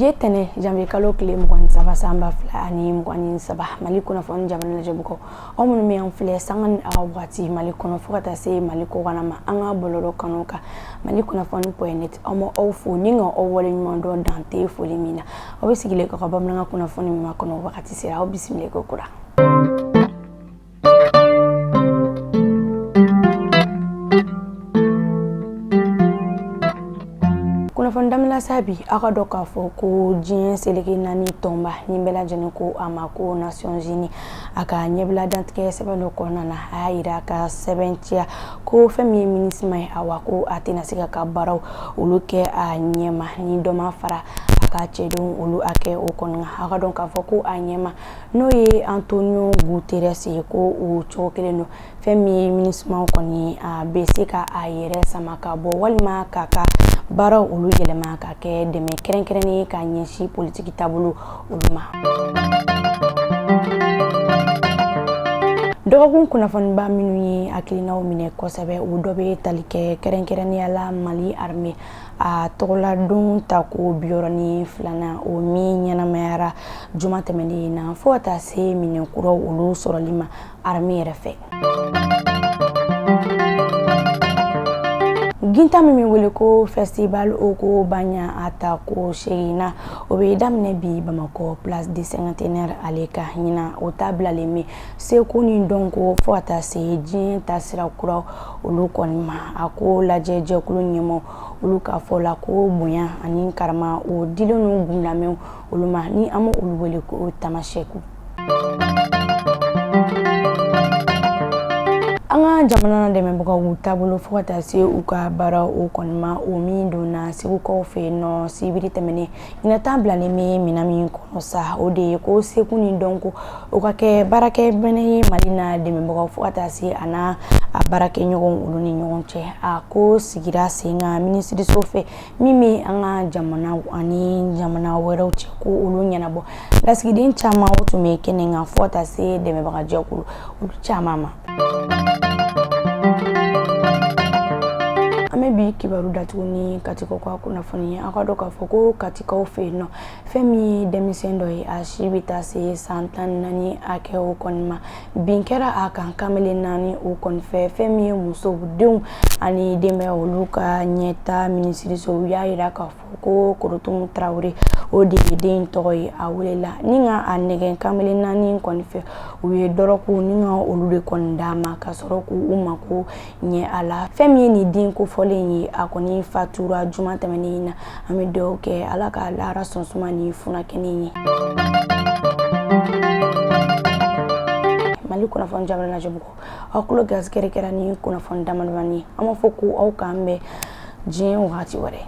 Bije tene jambe kalo kile mugwan saba samba fla ani mugwan saba maliko na fon jambe na jebuko o mun mi an fle sangan awati maliko na fukata se maliko wana ma anga boloro kanoka maliko na fon point omo ofu ninga o wole nymondo dante folimina o bisigile ko bamna kuna fon mi makono wakati sira o bismile ko kura fondamla sabi aka doka fo ko jien seleke nani tomba nimbela jene ko amako Nations Unies aka nyebla dantke sebelo ko nana ayira ka 70 ko femi minisma awako atina sika ka baraw uluke a nyema ni doma fara aka chedon ulu ake o konga aka donka fo ko anyema no ye Antonio Guterres ko o chokeleno femi minisma ko ni a besika ayere samaka bo walma kaka bara ulu yelema ka ke deme kerenkereni ka nyeshi politiki tabulu uluma dogun kuna fon ba minuni akilina o mine ko sabe u dobe talike kerenkereni ala Mali army a tola dun tako bioroni flana o mi nyana mayara juma temeni na fota se mine kuro ulu sorolima army refe ginta mi wele ko festival oko banya ata ko sheina obe damne bi Bamako place du cinquantenaire aleka hina o tabla lemi se ko ni donko fo ata se jin tasira kura olu konma ako la jeje kulu nyemo olu ka fola ko bonya ani karma o dilonu gundame oluma ni amo olu wele ko tamasheku anga jamana de membuka utabulu fota se uka bara o konma o mindo na se uko fe no sibiri temene ina tambla le me minami kono sa o de ko se kuni donko o ka ke barake bene malina de membuka fota se ana a barake nyogon uluni nyogon che a ko sigira singa ministry sofe mimi anga jamana ani jamana wero che ko ulunya na bo lasigidin chama o to me kenenga fota se de membuka jokulu ulu chama ma amebi kibaru datuni katika kwa kuna foni akadoka foko katika ofeno femi demisendo a shibita se santan nani ake o konma binkera aka kamele nani o konfe femi muso budum ani deme oluka nyeta ministry so yaira ka foko korotum traure o de den toy awlela ninga anegen kamele nani konfe uye doroku ninga olude kondama kasoroku umako nye ala femi ni din ko folenyi akoni fatura juma temenina amido ke alaka lara sonsumani funa kenini mali kuna fon jamana na jebuko akulo gas kere ni kuna fon damanwani amafoku au kambe jin wati wore